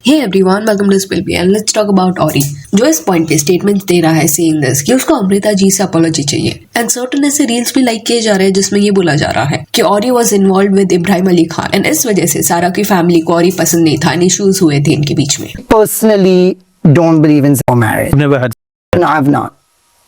Hey everyone, welcome to Spill and let's talk about Ori, जो इस point पे statement दे रहा है saying this कि उसको अमृता जी से अपॉलॉजी चाहिए एंड सर्टेन ऐसे रील्स भी लाइक किए जा रहे हैं जिसमें ये बोला जा रहा है कि Ori was involved with Ibrahim Ali Khan and इस वजह से सारा की फैमिली को Ori पसंद नहीं था एंड इश्यूज हुए थे इनके बीच में. Personally, don't believe in marriage. Never had. No, I've not.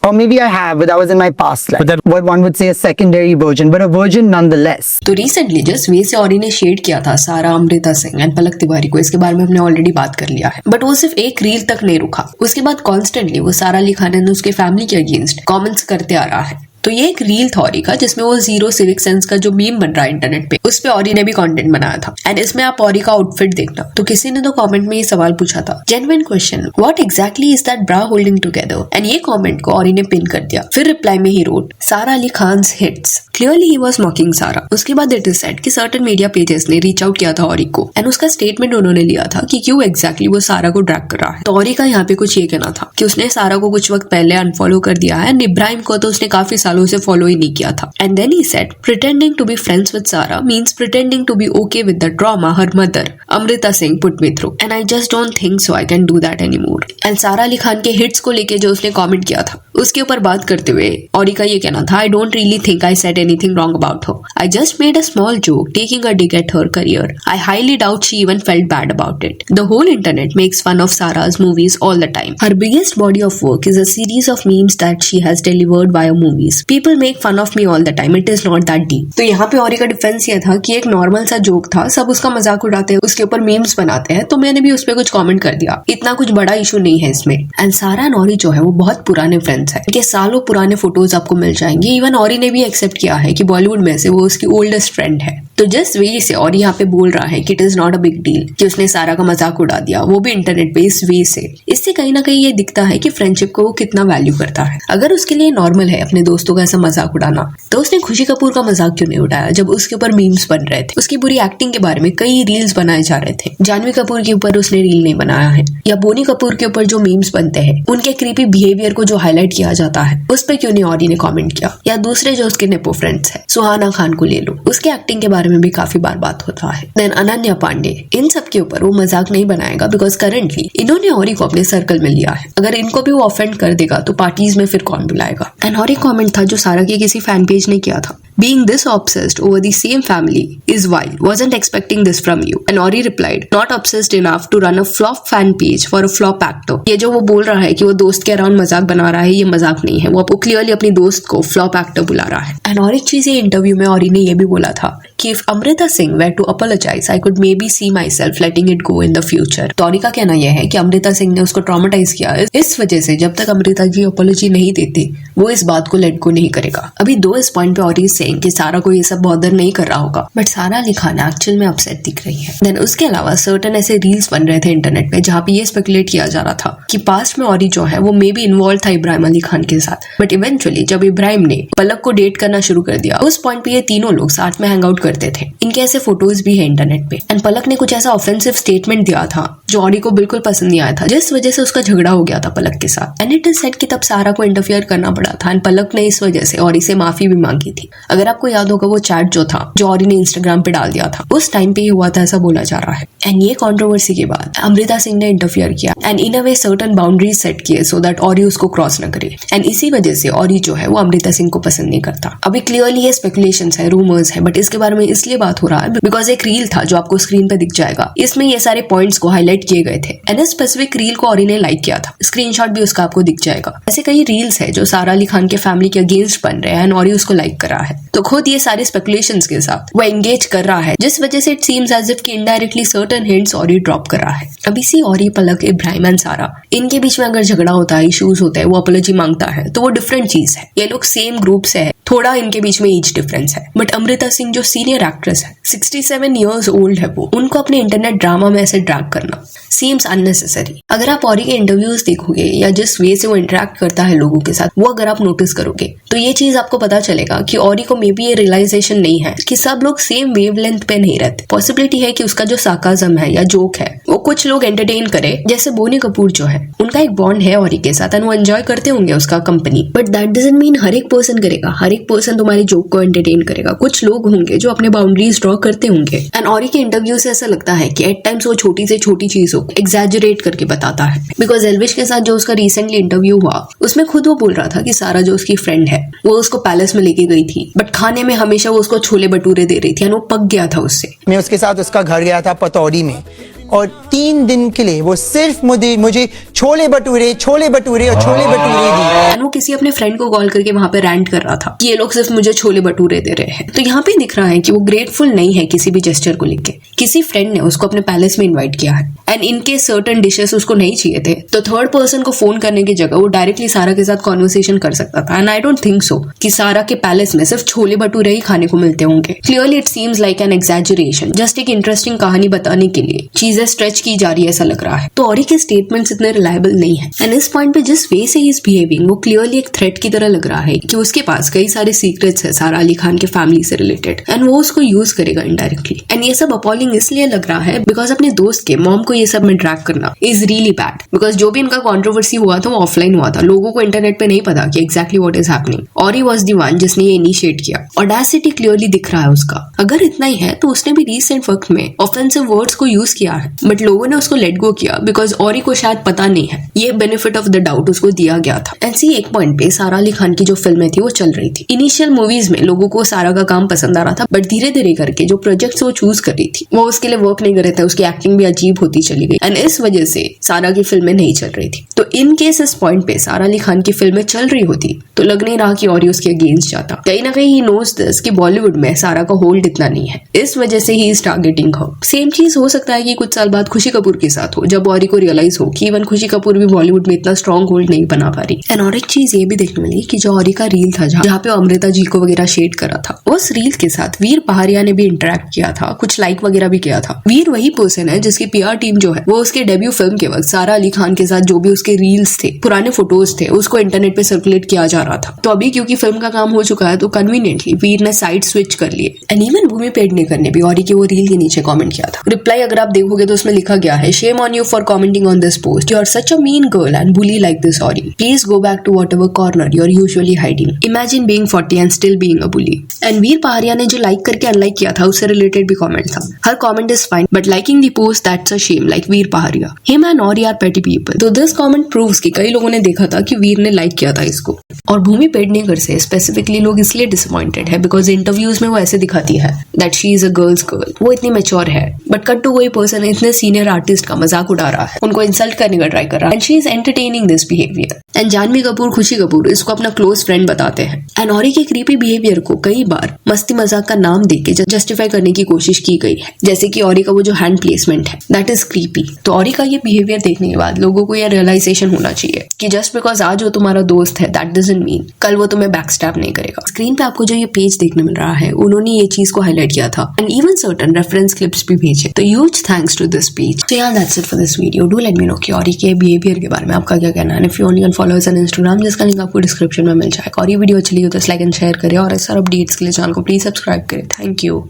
Or maybe I have, but that was in my past life. What one would say a secondary virgin, but a virgin nonetheless. तो recently जिस वे से Ori ने shade किया था सारा, Amrita Singh and पलक तिवारी को, इसके बारे में हमने ऑलरेडी बात कर लिया है. बट वो सिर्फ एक रील तक नहीं रुका. उसके बाद कॉन्स्टेंटली वो सारा अली खान एंड उसके फैमिली के अगेंस्ट कमेंट्स करते आ रहा है. तो ये एक रील था Ori का जिसमें वो जीरो सिविक सेंस का जो मीम बन रहा है इंटरनेट पे, उस पे Ori ने भी कंटेंट बनाया था एंड इसमें आप Ori का आउटफिट देखना. तो किसी ने तो कमेंट में ये सवाल पूछा था, genuine question, what exactly is that bra holding together, and ये कमेंट को Ori ने पिन कर दिया. फिर रिप्लाई में ही wrote Sara Ali Khan's hits. Clearly he was mocking Sara. उसके बाद इट इज सेड कि सर्टेन मीडिया पेजेस ने रीच आउट किया था Ori को एंड उसका स्टेटमेंट उन्होंने लिया था कि क्यों एग्जैक्टली वो सारा को ड्रैग कर रहा है. तो Ori का यहाँ पे कुछ ये कहना था कि उसने सारा को कुछ वक्त पहले अनफॉलो कर दिया है एंड इब्राहिम को तो उसने काफी सालों से फॉलो ही किया था. And then he said, pretending to be friends with Sara means pretending to be okay with the trauma her mother, Amrita Singh, put me through. And I just don't think so I can do that anymore. And सारा अली खान के hits को लेके जो उसने comment किया था उसके ऊपर बात करते हुए Ori का ये कहना था, I don't really think I said anything wrong about her. I just made a small joke taking a dig at her career. I highly doubt she even felt bad about it. The whole internet makes fun of Sara's movies all the time. Her biggest body of work is a series of memes that she has delivered via movies. People make fun of me all the time. It is not that deep. तो यहाँ पे Ori का defence ये था कि एक normal सा joke था, सब उसका मजाक उड़ाते हैं, उसके ऊपर मीम्स बनाते हैं, तो मैंने भी उस पर कुछ कमेंट कर दिया. इतना कुछ बड़ा इशू नहीं है इसमें. एंड सारा एंड Ori जो है वो बहुत पुराने फ्रेंड्स है. इनके सालों पुराने फोटोज आपको मिल जाएंगे. इवन Ori ने भी एक्सेप्ट किया है कि बॉलीवुड में से वो उसकी ओल्डेस्ट फ्रेंड है. तो जिस वे से Ori यहाँ पे बोल रहा है कि it is not a big deal कि उसने सारा का मजाक उड़ा दिया, वो भी इंटरनेट पे इस वे से, इससे कहीं ना कहीं ये दिखता है कि फ्रेंडशिप को वो कितना वैल्यू करता है. अगर उसके लिए नॉर्मल है अपने दोस्तों का ऐसा मजाक उड़ाना, तो उसने खुशी कपूर का मजाक क्यों नहीं उठाया जब उसके ऊपर मीम्स बन रहे थे. उसकी बुरी एक्टिंग के बारे में कई रील्स बनाए जा रहे थे. जानवी कपूर के ऊपर उसने रील नहीं बनाया है, या बोनी कपूर के ऊपर जो मीम्स बनते हैं उनके क्रीपी बिहेवियर को जो हाईलाइट किया जाता है उस पर क्यों नहीं Ori ने कमेंट किया. या दूसरे जो उसके नेपो फ्रेंड्स है, सुहाना खान को ले लो, उसके एक्टिंग के बारे में भी काफी बार बात होता है. देन अनन्या पांडे, इन सब के ऊपर वो मजाक नहीं बनाएगा बिकॉज करेंटली इन्होंने Ori को अपने सर्कल में लिया है. अगर इनको भी वो ऑफेंड कर देगा तो पार्टीज में फिर कौन बुलाएगा. एंड Ori कमेंट था जो सारा के किसी फैन पेज ने किया था, being this obsessed over the same family is wild, wasn't expecting this from you. And Ori replied, not obsessed enough to run a flop fan page for a flop actor. ये जो वो बोल रहा है कि वो दोस्त के अराउंड मजाक बना रहा है, ये मजाक नहीं है. वो आपको क्लियरली अपनी दोस्त को फ्लॉप एक्टर बुला रहा है. एंड और एक चीज ये इंटरव्यू में Ori ने ये भी बोला था कि if Amrita Singh were to apologize, I could maybe see myself letting it go in the future. तो Ori का कहना यह है कि अमृता सिंह ने उसको ट्रॉमेटाइज किया है, इस वजह से जब तक अमृता जी अपॉलॉजी नहीं देती वो इस बात को लेट को नहीं करेगा. अभी दो इस पॉइंट पे Ori सेइंग कि सारा को ये सब बॉदर नहीं कर रहा होगा, बट सारा अली खान एक्चुअल में अपसेट दिख रही है. देन उसके अलावा सर्टेन ऐसे रील्स बन रहे थे इंटरनेट पे जहाँ पे ये स्पेकुलेट किया जा रहा था कि पास्ट में Ori जो है वो मे बी इन्वॉल्व था इब्राहिम अली खान के साथ, बट इवेंचुअली जब इब्राहिम ने पलक को डेट करना शुरू कर दिया उस पॉइंट पे ये तीनों लोग साथ में हैंग आउट करते थे. इनके ऐसे फोटोज भी है इंटरनेट पे. एंड पलक ने कुछ ऐसा ऑफेंसिव स्टेटमेंट दिया था जो Ori को बिल्कुल पसंद नहीं आया था, जिस वजह से उसका झगड़ा हो गया था पलक के साथ. एंड इट इज सेड कि तब सारा को इंटरफियर करना पड़ा था एंड पलक ने इस वजह से Ori से माफी भी मांगी थी. अगर आपको याद होगा वो चैट जो था जो Ori ने इंस्टाग्राम पे डाल दिया था उस टाइम पे ही हुआ था, ऐसा बोला जा रहा है. एंड ये कंट्रोवर्सी के बाद अमृता सिंह ने इंटरफियर किया and in a way certain boundaries set किए सो दैट Ori उसको क्रॉस न करे. एंड इसी वजह से Ori जो है वो अमृता सिंह को पसंद नहीं करता. अभी क्लियरली ये स्पेकुलेशंस है, रूमर्स है, बट इसके बारे में इसलिए बात हो रहा है बिकॉज एक रील था जो आपको स्क्रीन पे दिख जाएगा, इसमें ये सारे पॉइंट्स को हाईलाइट किए गए थे एंड इस स्पेसिफिक रील को Ori ने लाइक किया था. स्क्रीनशॉट भी उसका आपको दिख जाएगा. ऐसे कई रील्स है जो सारा अली खान के फैमिली के अगेंस्ट बन रहे हैं एंड Ori उसको लाइक कर रहा है. तो खुद ये सारे स्पेकुलेशंस के साथ वो एंगेज कर रहा है, जिस वजह से इट सीम्स एज इफ कि indirectly certain hints Ori drop कर रहा है. अभी सी Ori, पलक, इब्राहिम एंड सारा, इनके बीच में अगर झगड़ा होता है, इश्यूज होते हैं, वो अपॉलॉजी मांगता है तो वो डिफरेंट चीज है. ये लोग सेम ग्रुप से है, थोड़ा इनके बीच में एज डिफरेंस है. बट अमृता सिंह जो सीनियर एक्ट्रेस है, 67 ईयर्स ओल्ड है, वो उनको अपने इंटरनेट ड्रामा में ऐसे ड्रैग करना सीम्स अननेसेसरी. अगर आप Ori के इंटरव्यूज देखोगे या जिस वे से वो इंटरेक्ट करता है लोगों के साथ, वो अगर आप नोटिस करोगे तो ये चीज आपको पता चलेगा कि Ori को मे बी ये रियलाइजेशन नहीं है कि सब लोग सेम वेवलेंथ पे नहीं रहते. पॉसिबिलिटी है कि उसका जो सार्काज्म है या जोक है वो कुछ लोग एंटरटेन करे, जैसे बोनी कपूर जो है उनका एक बॉन्ड है औरी के साथ एंड वो एंजॉय करते होंगे उसका company, but that doesn't mean हर एक पर्सन करेगा, हर एक पर्सन तुम्हारी जोक को एंटरटेन करेगा। कुछ लोग होंगे जो अपने बाउंड्रीज ड्रॉ करते होंगे एंड औरी के इंटरव्यू से ऐसा लगता है कि एट टाइम्स वो छोटी से छोटी चीजों को एग्जैजरेट करके बताता है। बिकॉज एल्विश के साथ जो उसका रिसेंटली इंटरव्यू हुआ उसमें खुद वो बोल रहा था कि सारा जो उसकी फ्रेंड है वो उसको पैलेस में लेके गई थी, बट खाने में हमेशा वो उसको छोले भटूरे दे रही थी एंड वो पक गया था उससे। मैं उसके साथ उसका घर गया था पतौड़ी में और 3 दिन के लिए वो सिर्फ मुझे छोले भटूरे और छोले भटूरे दी। एंड वो किसी अपने फ्रेंड को कॉल करके वहां पे रैंट कर रहा था कि ये लोग सिर्फ मुझे छोले भटूरे दे रहे हैं। तो यहाँ पे दिख रहा है कि वो ग्रेटफुल नहीं है किसी भी जेस्चर को लेके। किसी फ्रेंड ने उसको अपने पैलेस में इन्वाइट किया है एंड इनके सर्टेन डिशेस उसको नहीं चाहिए थे, तो थर्ड पर्सन को फोन करने की जगह वो डायरेक्टली सारा के साथ कॉन्वर्सेशन कर सकता था। And I don't think so कि सारा के पैलेस में सिर्फ छोले भटूरे ही खाने को मिलते होंगे। Clearly it seems like an exaggeration, just एक इंटरेस्टिंग कहानी बताने के लिए चीजें स्ट्रेच की जा रही है ऐसा लग रहा है। तो औरी के स्टेटमेंट्स इतने रिलायबल नहीं है एंड इस पॉइंट पे जिस वे से ही इज बिहेविंग वो क्लियरली एक थ्रेट की तरह लग रहा है कि उसके पास कई सारे सीक्रेट्स है सारा अली खान के फैमिली से रिलेटेड एंड वो उसको यूज करेगा इनडायरेक्टली। एंड ये सब अपॉलिंग इसलिए लग रहा है बिकॉज अपने दोस्त के मॉम को ये सब में ड्रैग करना इज रियली बैड। बिकॉज जो भी इनका कॉन्ट्रोवर्सी हुआ था वो ऑफलाइन हुआ था, लोगों को इंटरनेट पे नहीं पता कि एग्जैक्टली व्हाट इज हैपनिंग। औरी वाज द वन जिसने ये इनिशिएट किया। ऑडेसिटी क्लियरली दिख रहा है उसका। अगर इतना ही है तो उसने भी रिसेंट वक्त में ऑफेंसिव वर्ड्स को यूज किया है, बट लोगों ने उसको लेट गो किया बिकॉज औरी को शायद पता नहीं है, ये बेनिफिट ऑफ द डाउट उसको दिया गया था। ऐसी एक पॉइंट पे सारा अली खान की जो फिल्में थी वो चल रही थी। इनिशियल मूवीज में लोगों को सारा का काम पसंद आ रहा था, बट धीरे धीरे करके जो प्रोजेक्ट्स वो चूज कर रही थी वो उसके लिए वर्क नहीं कर रहे थे, उसकी एक्टिंग भी अजीब होती चली गई एंड इस वजह से सारा की फिल्में नहीं चल रही थी। तो इन केस इस पॉइंट पे सारा अली खान की फिल्में चल रही होती तो लग नहीं रहा कि औरी उसके अगेंस्ट जाता। कहीं ना कहीं ही नोज दिस कि बॉलीवुड में सारा का होल्ड इतना नहीं है, इस वजह से he is targeting her. Same चीज हो सकता है कि कुछ साल बाद खुशी कपूर के साथ हो, जब औरी को रियलाइज हो कि इवन खुशी कपूर भी बॉलीवुड में इतना स्ट्रॉन्ग होल्ड नहीं बना पा रही। एंड और एक चीज ये भी देखने मिली कि जो औरी का रील था जहाँ पे अमृता जी को वगैरह शेड करा था, उस रील के साथ वीर पहाड़िया ने भी इंटरेक्ट किया था, कुछ लाइक वगैरह भी किया था। वीर वही पर्सन है जिसकी पीआर टीम जो है वो उसके डेब्यू फिल्म के वक्त सारा अली खान के साथ जो भी उसके रील्स थे, पुराने फोटोज थे, उसको इंटरनेट पे सर्कुलेट किया जा रहा था। तो अभी क्योंकि फिल्म का काम हो चुका है तो कन्वीनियंटली वीर ने साइड स्विच कर लिए। एंड इवन भूमि पेडनेकर ने भी औरी के वो रील के नीचे कमेंट किया था। रिप्लाई अगर आप देखोगे तो उसमें लिखा गया है, shame on you for commenting on this post, you are such a mean girl and bully like this Auri. Please go back to whatever corner you're usually hiding. Imagine being 40 and still being a bully. And वीर पहाड़िया ने जो like करके unlike किया था उससे related भी comment था। हर comment is fine but liking the post that's a shame, like Veer Pahariya. Him and Auri are petty people. तो दिस कमेंट प्रूव्स कि कई लोगों ने देखा था कि वीर ने लाइक किया था इसको। और भूमि पेडनेकर से स्पेसिफिकली लोग इसलिए डिसअपॉइंटेड है बिकॉज इंटरव्यूज में वो ऐसे दिखाती है that she is a girls girl, वो इतनी मैच्योर है, बट कट टू कोई पर्सन इतने सीनियर आर्टिस्ट का मजाक उड़ा रहा है, उनको इंसल्ट करने का ट्राई कर रहा है and she is entertaining this behaviour. And Janhvi Kapoor Khushi Kapoor इसको अपना क्लोज फ्रेंड बताते हैं। एंड औरी के क्रीपी बिहेवियर को कई बार मस्ती मजाक का नाम देके जस्टिफाई करने की कोशिश की गई है, जैसे कि औरी का वो जो हैंड प्लेसमेंट है दैट इज क्रीपी। तो औरी का ये बिहेवियर देखने के बाद लोगों को यह रियलाइजेशन होना चाहिए कि जस्ट बिकॉज आज वो तुम्हारा दोस्त है दैट डजंट मीन कल वो तुम्हें बैकस्टैब नहीं करेगा। स्क्रीन पे आपको जो ये पेज देखने मिल रहा है उन्होंने ये चीज को हाईलाइट किया था and even certain reference clips भी भेजे, तो huge thanks to this page. So yeah, that's it for this video. Do let me know कि औरी के बिहेवियर के बारे में आपका क्या कहना है। If you only can follow us on Instagram, जिसका लिंक आपको डिस्क्रिप्शन में मिल जाएगा। और ये वीडियो अच्छी लगी हो तो लाइक एंड शेयर करें और ऐसे अपडेट्स के लिए चैनल को प्लीज सब्सक्राइब करें। Thank you.